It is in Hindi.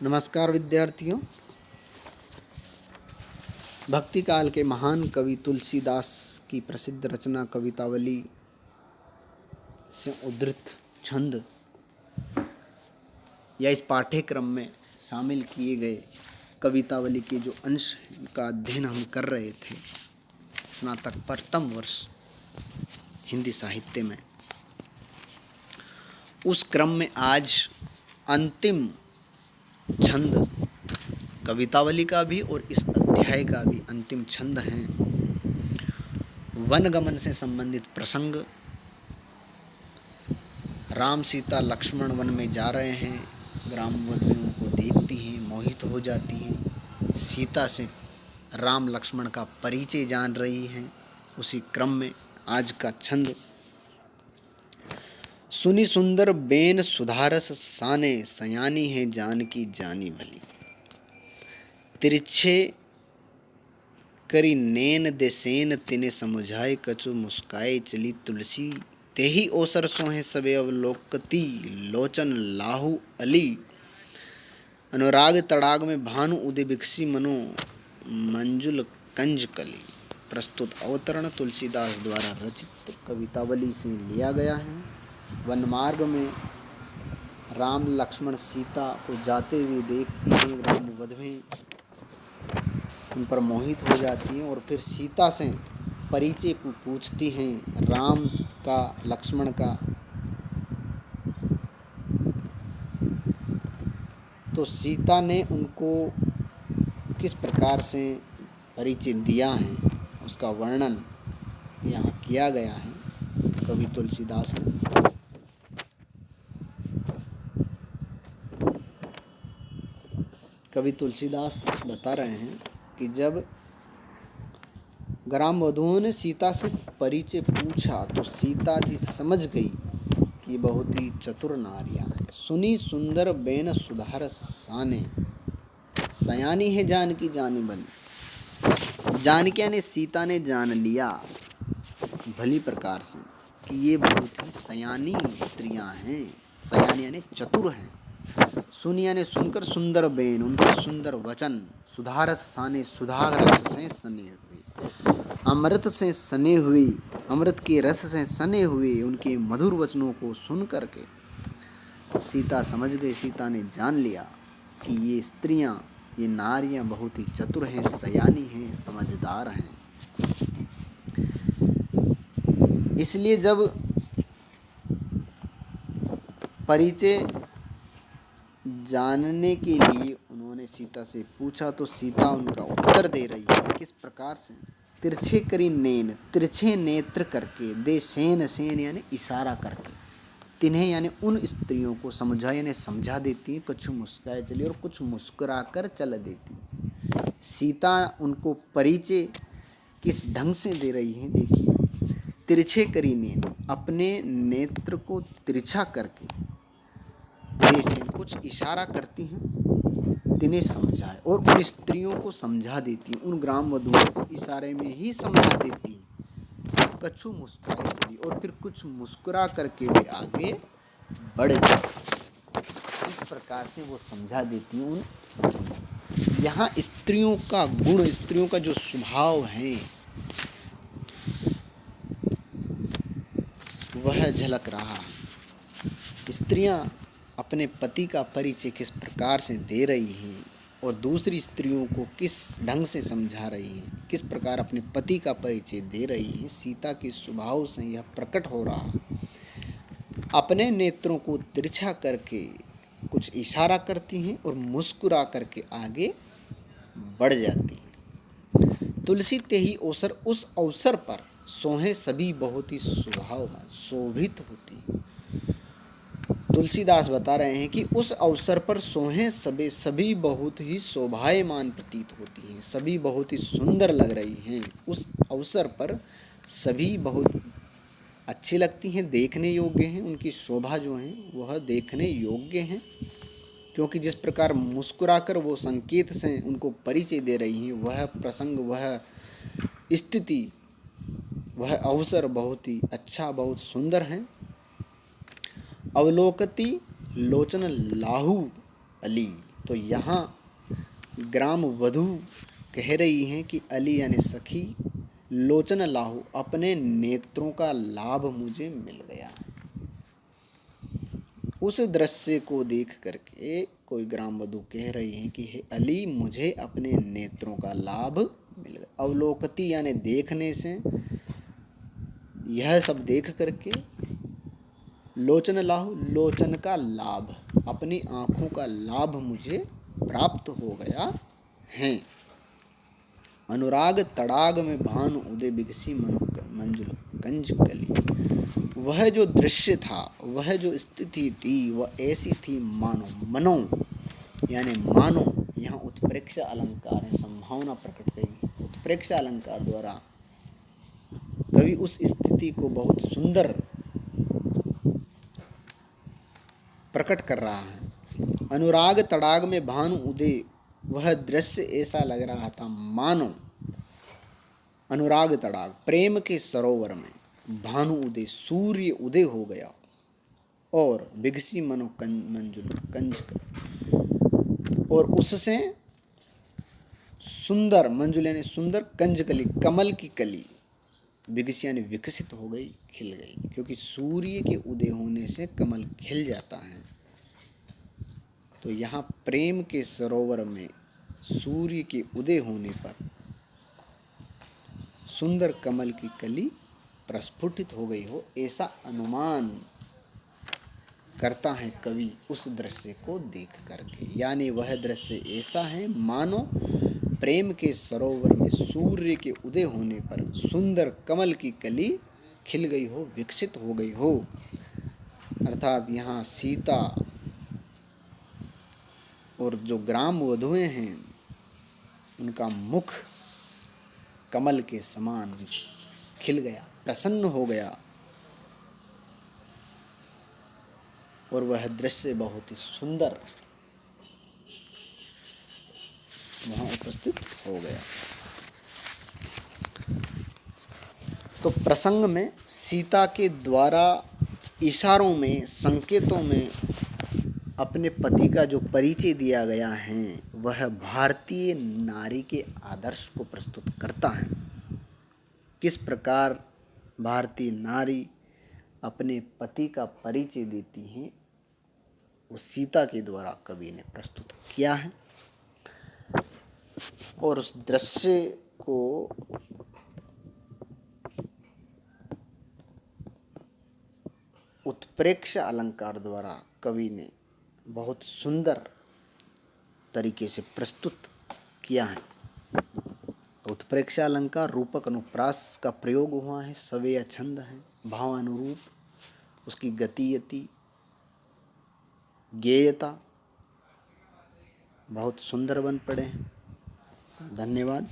नमस्कार विद्यार्थियों। भक्ति काल के महान कवि तुलसीदास की प्रसिद्ध रचना कवितावली से उद्धृत छंद या इस पाठ्यक्रम में शामिल किए गए कवितावली के जो अंश हैं का अध्ययन हम कर रहे थे स्नातक प्रथम वर्ष हिंदी साहित्य में। उस क्रम में आज अंतिम छंद कवितावली का भी और इस अध्याय का भी अंतिम छंद हैं वनगमन से संबंधित प्रसंग। राम सीता लक्ष्मण वन में जा रहे हैं, ग्रामवधु उनको देखती हैं, मोहित हो जाती हैं, सीता से राम लक्ष्मण का परिचय जान रही हैं। उसी क्रम में आज का छंद। सुनी सुंदर बेन सुधारस साने, सयानी है जानकी जानी भली। तिरछे करी नैन देसेन, तिने समुझाए कछु मुस्काए चली तुलसी। तेहि ओसर सोहे सबे अवलोकती, लोचन लाहु अली। अनुराग तड़ाग में भानु उदय बिकसी, मनो मंजुल कंज कली। प्रस्तुत अवतरण तुलसीदास द्वारा रचित कवितावली से लिया गया है। वनमार्ग में राम लक्ष्मण सीता को जाते हुए देखती हैं, ग्रामवधुएं उन पर मोहित हो जाती हैं और फिर सीता से परिचय पूछती हैं राम का, लक्ष्मण का। तो सीता ने उनको किस प्रकार से परिचय दिया है उसका वर्णन यहाँ किया गया है कवि तुलसीदास ने। कवि तुलसीदास बता रहे हैं कि जब ग्रामवधुओं ने सीता से परिचय पूछा तो सीता जी समझ गई कि बहुत ही चतुर नारियां हैं। सुनी सुंदर बेन सुधारस साने, सयानी है जानकी जानी भली। जानकी ने सीता ने जान लिया भली प्रकार से कि ये बहुत ही सयानी स्त्रियां हैं। सयानी यानी चतुर हैं। सुनिया ने सुनकर, सुंदर बेन उनके सुंदर वचन, सुधारस साने सुधा रस से सने हुए, अमृत से सने हुए, अमृत के रस से सने हुए उनके मधुर वचनों को सुन करके सीता समझ गई। सीता ने जान लिया कि ये स्त्रियां, ये नारियां बहुत ही चतुर हैं, सयानी हैं, समझदार हैं। इसलिए जब परिचय जानने के लिए उन्होंने सीता से पूछा तो सीता उनका उत्तर दे रही है किस प्रकार से। तिरछे करी नैन, तिरछे नेत्र करके, दे सेन, सेन यानी इशारा करके, तिन्हें यानी उन स्त्रियों को समझा यानी समझा देती है, कुछ मुस्काए चली और कुछ मुस्कुरा कर चल देती। सीता उनको परिचय किस ढंग से दे रही है देखिए। तिरछे करी नैन, अपने नेत्र को तिरछा करके, कुछ इशारा करती हैं, तिन्हें समझाए और उन स्त्रियों को समझा देती हैं, उन ग्रामवधुओं को इशारे में ही समझा देती हैं। कछु मुस्कुराए चली और फिर कुछ मुस्कुरा करके वे आगे बढ़ जाती। इस प्रकार से वो समझा देती हैं उन स्त्रियों। यहाँ स्त्रियों का गुण, स्त्रियों का जो स्वभाव है वह झलक रहा। स्त्रियां अपने पति का परिचय किस प्रकार से दे रही हैं और दूसरी स्त्रियों को किस ढंग से समझा रही हैं, किस प्रकार अपने पति का परिचय दे रही हैं, सीता के स्वभाव से यह प्रकट हो रहा। अपने नेत्रों को तिरछा करके कुछ इशारा करती हैं और मुस्कुरा करके आगे बढ़ जाती हैं। तुलसी तेहि ओसर, उस अवसर पर सोहे सभी बहुत ही शोभावान, शोभित होती हैं। तुलसीदास बता रहे हैं कि उस अवसर पर सोहे सभी बहुत ही शोभायमान प्रतीत होती हैं, सभी बहुत ही सुंदर लग रही हैं। उस अवसर पर सभी बहुत अच्छी लगती हैं, देखने योग्य हैं। उनकी शोभा जो है वह देखने योग्य हैं, क्योंकि जिस प्रकार मुस्कुराकर वो संकेत से उनको परिचय दे रही हैं, वह प्रसंग, वह स्थिति, वह अवसर बहुत ही अच्छा, बहुत सुंदर है। अवलोकती लोचन लाहू अली, तो यहाँ ग्राम वधू कह रही हैं कि अली यानी सखी, लोचन लाहू, अपने नेत्रों का लाभ मुझे मिल गया। उस दृश्य को देख करके कोई ग्राम वधू कह रही है कि हे अली, मुझे अपने नेत्रों का लाभ मिल गया। अवलोकती यानी देखने से, यह सब देख करके, लोचन लाहू, लोचन का लाभ, अपनी आँखों का लाभ मुझे प्राप्त हो गया है। अनुराग तड़ाग में भानु उदय बिगसी मंजुल कंज कली। वह जो दृश्य था, वह जो स्थिति थी, वह ऐसी थी मानो, मनो यानी मानो, यहाँ उत्प्रेक्षा अलंकार है, संभावना प्रकट करी। उत्प्रेक्षा अलंकार द्वारा कवि उस स्थिति को बहुत सुंदर प्रकट कर रहा है। अनुराग तड़ाग में भानु उदय, वह दृश्य ऐसा लग रहा था मानो अनुराग तड़ाग, प्रेम के सरोवर में भानु उदय, सूर्य उदय हो गया, और बिगसी मनो मंजुल कंज कर, और उससे सुंदर, मंजुल यानी सुंदर, कंज कली, कमल की कली, बिगसी यानी विकसित हो गई, खिल गई। क्योंकि सूर्य के उदय होने से कमल खिल जाता है। तो यहाँ प्रेम के सरोवर में सूर्य के उदय होने पर सुंदर कमल की कली प्रस्फुटित हो गई हो, ऐसा अनुमान करता है कवि उस दृश्य को देख करके। यानी वह दृश्य ऐसा है मानो प्रेम के सरोवर में सूर्य के उदय होने पर सुंदर कमल की कली खिल गई हो, विकसित हो गई हो। अर्थात यहाँ सीता और जो ग्राम वधुएं हैं, उनका मुख कमल के समान खिल गया, प्रसन्न हो गया, और वह दृश्य बहुत ही सुंदर वहाँ उपस्थित हो गया। तो प्रसंग में सीता के द्वारा इशारों में, संकेतों में अपने पति का जो परिचय दिया गया है, वह भारतीय नारी के आदर्श को प्रस्तुत करता है। किस प्रकार भारतीय नारी अपने पति का परिचय देती है, वो सीता के द्वारा कवि ने प्रस्तुत किया है। और उस दृश्य को उत्प्रेक्षा अलंकार द्वारा कवि ने बहुत सुंदर तरीके से प्रस्तुत किया है। उत्प्रेक्षा अलंकार रूपक अनुप्रास का प्रयोग हुआ है, सवेय छंद है, भावानुरूप, उसकी गतियति, गेयता बहुत सुंदर बन पड़े हैं। धन्यवाद।